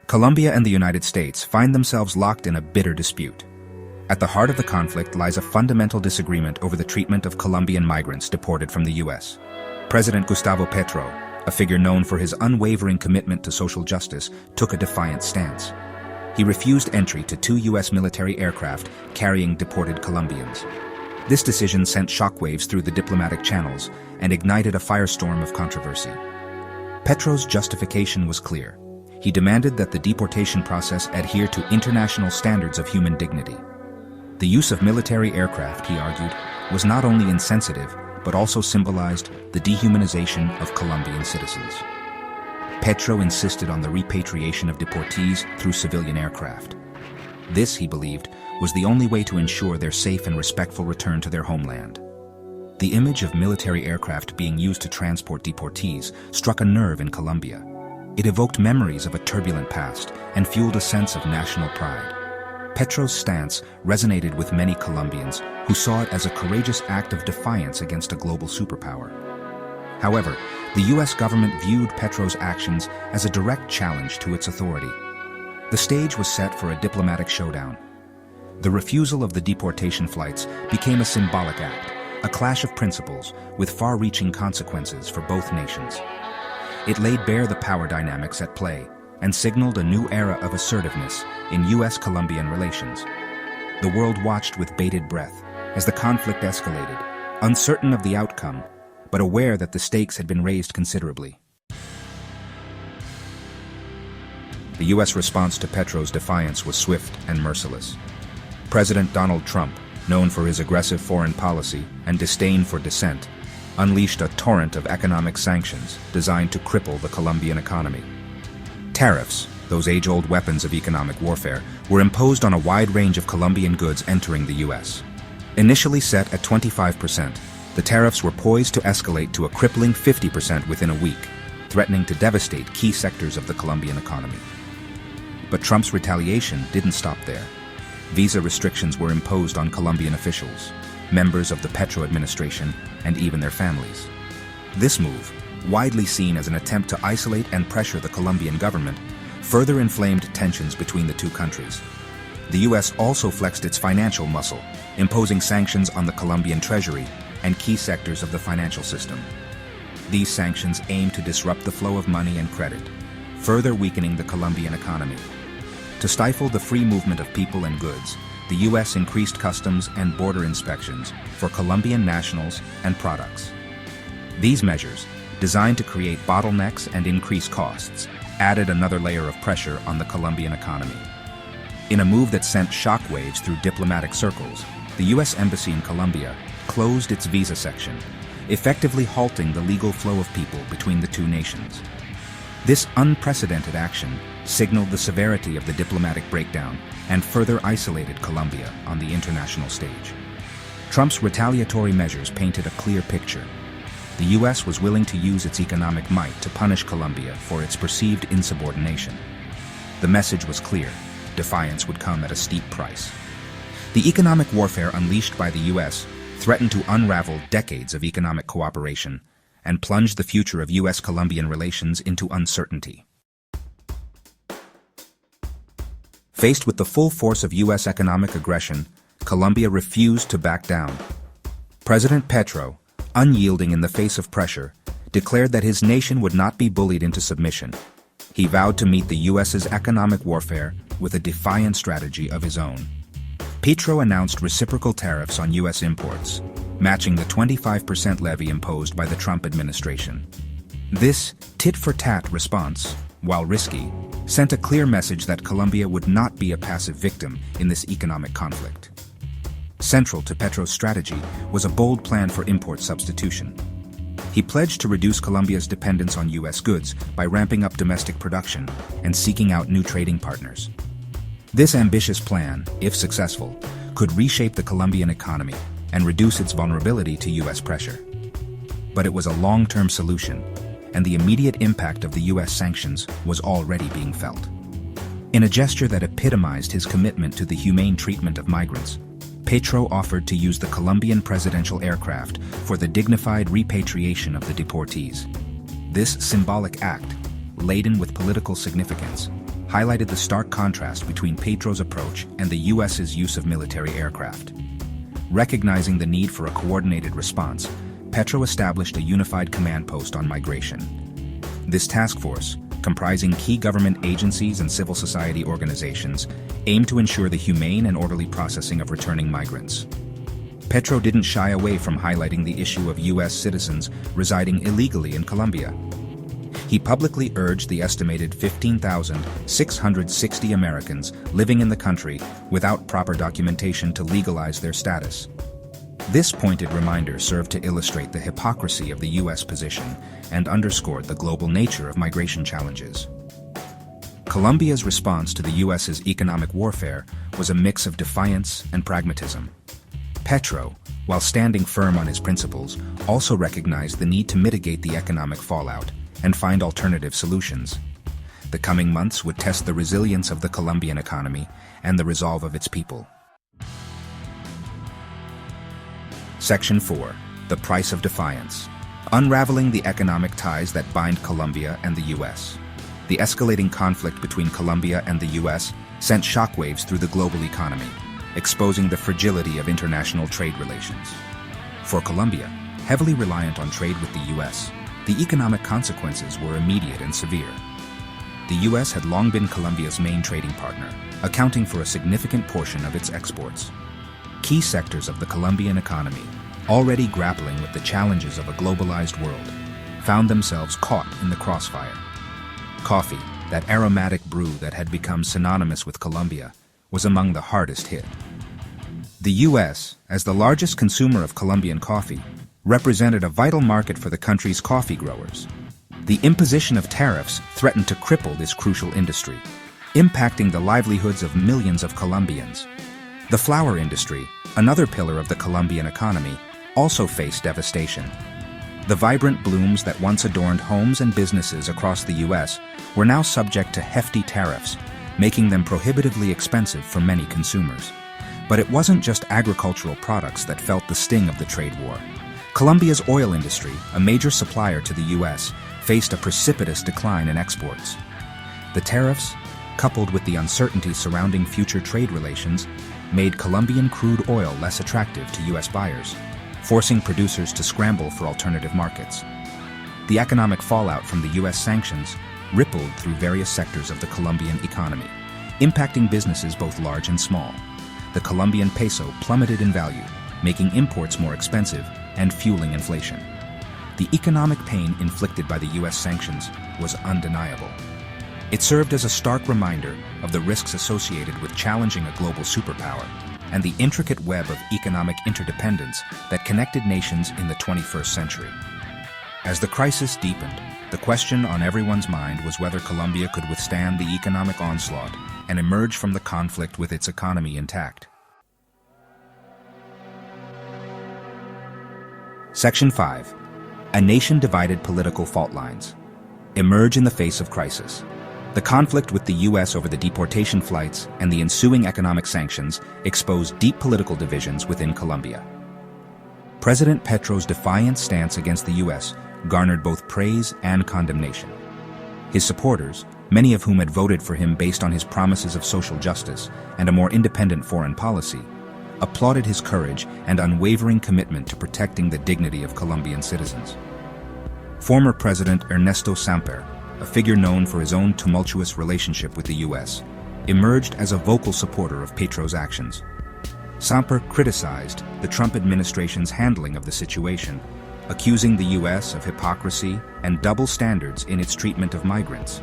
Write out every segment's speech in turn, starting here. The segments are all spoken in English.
Colombia and the United States find themselves locked in a bitter dispute. At the heart of the conflict lies a fundamental disagreement over the treatment of Colombian migrants deported from the U.S. President Gustavo Petro, a figure known for his unwavering commitment to social justice, took a defiant stance. He refused entry to 2 U.S. military aircraft carrying deported Colombians. This decision sent shockwaves through the diplomatic channels and ignited a firestorm of controversy. Petro's justification was clear. He demanded that the deportation process adhere to international standards of human dignity. The use of military aircraft, he argued, was not only insensitive, but also symbolized the dehumanization of Colombian citizens. Petro insisted on the repatriation of deportees through civilian aircraft. This, he believed, was the only way to ensure their safe and respectful return to their homeland. The image of military aircraft being used to transport deportees struck a nerve in Colombia. It evoked memories of a turbulent past and fueled a sense of national pride. Petro's stance resonated with many Colombians who saw it as a courageous act of defiance against a global superpower. However, the U.S. government viewed Petro's actions as a direct challenge to its authority. The stage was set for a diplomatic showdown. The refusal of the deportation flights became a symbolic act, a clash of principles with far-reaching consequences for both nations. It laid bare the power dynamics at play and signaled a new era of assertiveness in U.S.-Colombian relations. The world watched with bated breath as the conflict escalated, uncertain of the outcome, but aware that the stakes had been raised considerably. The U.S. response to Petro's defiance was swift and merciless. President Donald Trump, known for his aggressive foreign policy and disdain for dissent, unleashed a torrent of economic sanctions designed to cripple the Colombian economy. Tariffs, those age-old weapons of economic warfare, were imposed on a wide range of Colombian goods entering the U.S. Initially set at 25%, the tariffs were poised to escalate to a crippling 50% within a week, threatening to devastate key sectors of the Colombian economy. But Trump's retaliation didn't stop there. Visa restrictions were imposed on Colombian officials, members of the Petro administration, and even their families. This move, widely seen as an attempt to isolate and pressure the Colombian government, further inflamed tensions between the two countries. The U.S. also flexed its financial muscle, imposing sanctions on the Colombian treasury and key sectors of the financial system. These sanctions aimed to disrupt the flow of money and credit, further weakening the Colombian economy. To stifle the free movement of people and goods, the U.S. increased customs and border inspections for Colombian nationals and products. These measures, designed to create bottlenecks and increase costs, added another layer of pressure on the Colombian economy. In a move that sent shockwaves through diplomatic circles, the U.S. Embassy in Colombia closed its visa section, effectively halting the legal flow of people between the two nations. This unprecedented action signaled the severity of the diplomatic breakdown and further isolated Colombia on the international stage. Trump's retaliatory measures painted a clear picture. The U.S. was willing to use its economic might to punish Colombia for its perceived insubordination. The message was clear: defiance would come at a steep price. The economic warfare unleashed by the U.S. threatened to unravel decades of economic cooperation and plunge the future of U.S.-Colombian relations into uncertainty. Faced with the full force of U.S. economic aggression, Colombia refused to back down. President Petro, unyielding in the face of pressure, declared that his nation would not be bullied into submission. He vowed to meet the U.S.'s economic warfare with a defiant strategy of his own. Petro announced reciprocal tariffs on U.S. imports, matching the 25% levy imposed by the Trump administration. This tit-for-tat response, while risky, sent a clear message that Colombia would not be a passive victim in this economic conflict. Central to Petro's strategy was a bold plan for import substitution. He pledged to reduce Colombia's dependence on U.S. goods by ramping up domestic production and seeking out new trading partners. This ambitious plan, if successful, could reshape the Colombian economy and reduce its vulnerability to U.S. pressure. But it was a long-term solution, and the immediate impact of the U.S. sanctions was already being felt. In a gesture that epitomized his commitment to the humane treatment of migrants, Petro offered to use the Colombian presidential aircraft for the dignified repatriation of the deportees. This symbolic act, laden with political significance, highlighted the stark contrast between Petro's approach and the U.S.'s use of military aircraft. Recognizing the need for a coordinated response, Petro established a unified command post on migration. This task force, comprising key government agencies and civil society organizations, aimed to ensure the humane and orderly processing of returning migrants. Petro didn't shy away from highlighting the issue of U.S. citizens residing illegally in Colombia. He publicly urged the estimated 15,660 Americans living in the country without proper documentation to legalize their status. This pointed reminder served to illustrate the hypocrisy of the U.S. position and underscored the global nature of migration challenges. Colombia's response to the U.S.'s economic warfare was a mix of defiance and pragmatism. Petro, while standing firm on his principles, also recognized the need to mitigate the economic fallout and find alternative solutions. The coming months would test the resilience of the Colombian economy and the resolve of its people. Section 4. The Price of Defiance. Unraveling the economic ties that bind Colombia and the U.S. The escalating conflict between Colombia and the U.S. sent shockwaves through the global economy, exposing the fragility of international trade relations. For Colombia, heavily reliant on trade with the U.S., the economic consequences were immediate and severe. The U.S. had long been Colombia's main trading partner, accounting for a significant portion of its exports. Key sectors of the Colombian economy, already grappling with the challenges of a globalized world, found themselves caught in the crossfire. Coffee, that aromatic brew that had become synonymous with Colombia, was among the hardest hit. The U.S., as the largest consumer of Colombian coffee, represented a vital market for the country's coffee growers. The imposition of tariffs threatened to cripple this crucial industry, impacting the livelihoods of millions of Colombians. The flower industry, another pillar of the Colombian economy, also faced devastation. The vibrant blooms that once adorned homes and businesses across the U.S. were now subject to hefty tariffs, making them prohibitively expensive for many consumers. But it wasn't just agricultural products that felt the sting of the trade war. Colombia's oil industry, a major supplier to the U.S., faced a precipitous decline in exports. The tariffs, coupled with the uncertainty surrounding future trade relations, made Colombian crude oil less attractive to U.S. buyers, forcing producers to scramble for alternative markets. The economic fallout from the U.S. sanctions rippled through various sectors of the Colombian economy, impacting businesses both large and small. The Colombian peso plummeted in value, making imports more expensive and fueling inflation. The economic pain inflicted by the U.S. sanctions was undeniable. It served as a stark reminder of the risks associated with challenging a global superpower and the intricate web of economic interdependence that connected nations in the 21st century. As the crisis deepened, the question on everyone's mind was whether Colombia could withstand the economic onslaught and emerge from the conflict with its economy intact. Section 5. A nation-divided political fault lines. Emerge in the face of crisis. The conflict with the U.S. over the deportation flights and the ensuing economic sanctions exposed deep political divisions within Colombia. President Petro's defiant stance against the U.S. garnered both praise and condemnation. His supporters, many of whom had voted for him based on his promises of social justice and a more independent foreign policy, applauded his courage and unwavering commitment to protecting the dignity of Colombian citizens. Former President Ernesto Samper, a figure known for his own tumultuous relationship with the U.S., emerged as a vocal supporter of Petro's actions. Samper criticized the Trump administration's handling of the situation, accusing the U.S. of hypocrisy and double standards in its treatment of migrants.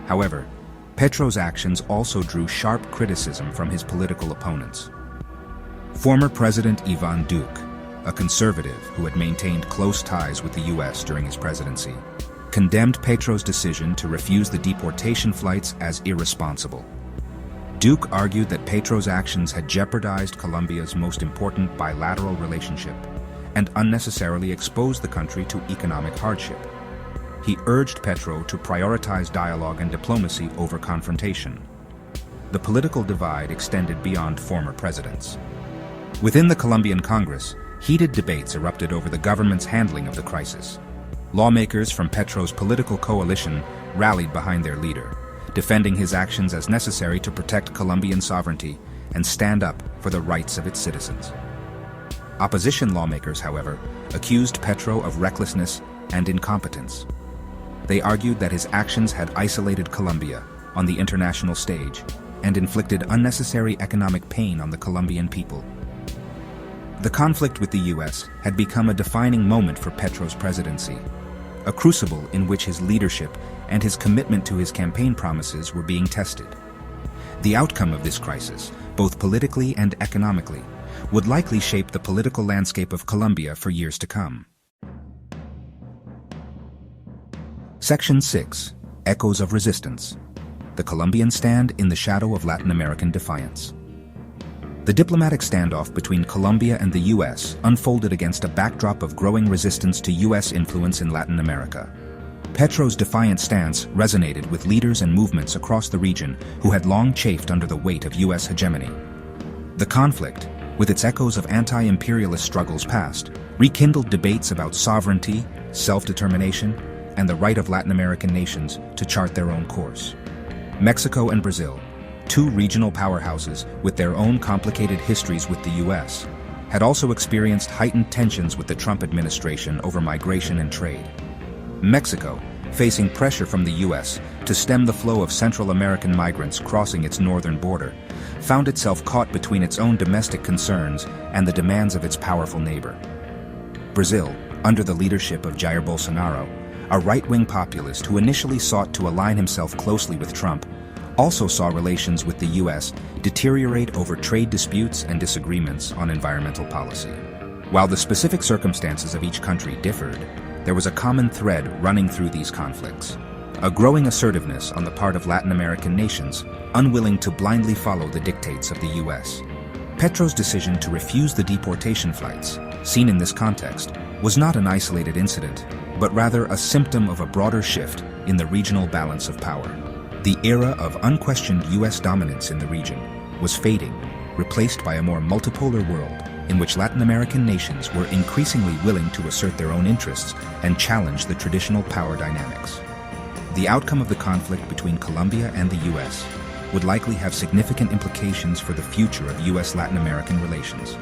However, Petro's actions also drew sharp criticism from his political opponents. Former President Iván Duque, a conservative who had maintained close ties with the U.S. during his presidency, condemned Petro's decision to refuse the deportation flights as irresponsible. Duque argued that Petro's actions had jeopardized Colombia's most important bilateral relationship and unnecessarily exposed the country to economic hardship. He urged Petro to prioritize dialogue and diplomacy over confrontation. The political divide extended beyond former presidents. Within the Colombian Congress, heated debates erupted over the government's handling of the crisis. Lawmakers from Petro's political coalition rallied behind their leader, defending his actions as necessary to protect Colombian sovereignty and stand up for the rights of its citizens. Opposition lawmakers, however, accused Petro of recklessness and incompetence. They argued that his actions had isolated Colombia on the international stage and inflicted unnecessary economic pain on the Colombian people. The conflict with the U.S. had become a defining moment for Petro's presidency, a crucible in which his leadership and his commitment to his campaign promises were being tested. The outcome of this crisis, both politically and economically, would likely shape the political landscape of Colombia for years to come. Section 6. Echoes of Resistance. The Colombian Stand in the Shadow of Latin American Defiance. The diplomatic standoff between Colombia and the U.S. unfolded against a backdrop of growing resistance to U.S. influence in Latin America. Petro's defiant stance resonated with leaders and movements across the region who had long chafed under the weight of U.S. hegemony. The conflict, with its echoes of anti-imperialist struggles past, rekindled debates about sovereignty, self-determination, and the right of Latin American nations to chart their own course. Mexico and Brazil, two regional powerhouses with their own complicated histories with the U.S., had also experienced heightened tensions with the Trump administration over migration and trade. Mexico, facing pressure from the U.S. to stem the flow of Central American migrants crossing its northern border, found itself caught between its own domestic concerns and the demands of its powerful neighbor. Brazil, under the leadership of Jair Bolsonaro, a right-wing populist who initially sought to align himself closely with Trump, also saw relations with the U.S. deteriorate over trade disputes and disagreements on environmental policy. While the specific circumstances of each country differed, there was a common thread running through these conflicts: a growing assertiveness on the part of Latin American nations, unwilling to blindly follow the dictates of the U.S. Petro's decision to refuse the deportation flights, seen in this context, was not an isolated incident, but rather a symptom of a broader shift in the regional balance of power. The era of unquestioned U.S. dominance in the region was fading, replaced by a more multipolar world in which Latin American nations were increasingly willing to assert their own interests and challenge the traditional power dynamics. The outcome of the conflict between Colombia and the U.S. would likely have significant implications for the future of U.S.-Latin American relations.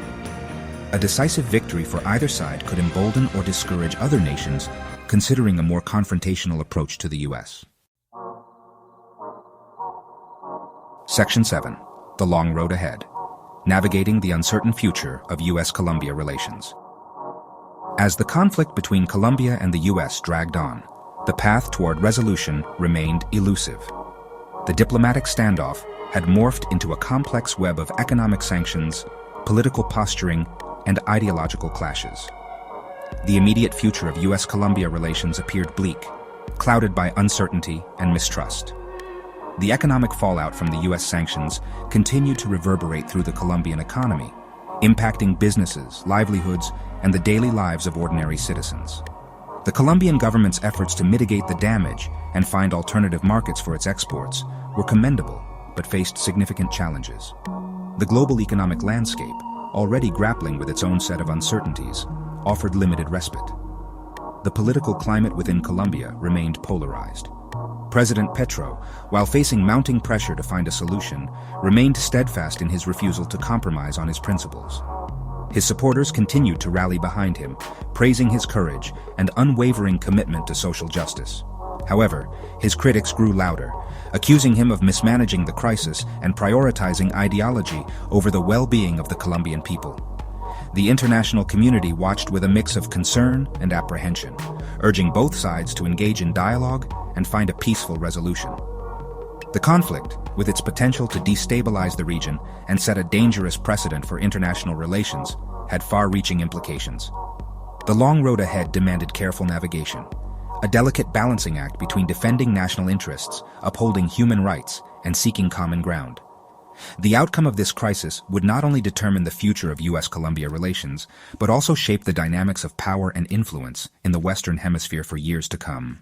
A decisive victory for either side could embolden or discourage other nations considering a more confrontational approach to the U.S. Section 7. The Long Road Ahead. Navigating the Uncertain Future of U.S.-Colombia Relations. As the conflict between Colombia and the U.S. dragged on, the path toward resolution remained elusive. The diplomatic standoff had morphed into a complex web of economic sanctions, political posturing, and ideological clashes. The immediate future of U.S.-Colombia relations appeared bleak, clouded by uncertainty and mistrust. The economic fallout from the U.S. sanctions continued to reverberate through the Colombian economy, impacting businesses, livelihoods, and the daily lives of ordinary citizens. The Colombian government's efforts to mitigate the damage and find alternative markets for its exports were commendable, but faced significant challenges. The global economic landscape, already grappling with its own set of uncertainties, offered limited respite. The political climate within Colombia remained polarized. President Petro, while facing mounting pressure to find a solution, remained steadfast in his refusal to compromise on his principles. His supporters continued to rally behind him, praising his courage and unwavering commitment to social justice. However, his critics grew louder, accusing him of mismanaging the crisis and prioritizing ideology over the well-being of the Colombian people. The international community watched with a mix of concern and apprehension, urging both sides to engage in dialogue and find a peaceful resolution. The conflict, with its potential to destabilize the region and set a dangerous precedent for international relations, had far-reaching implications. The long road ahead demanded careful navigation, a delicate balancing act between defending national interests, upholding human rights, and seeking common ground. The outcome of this crisis would not only determine the future of U.S.-Colombia relations, but also shape the dynamics of power and influence in the Western Hemisphere for years to come.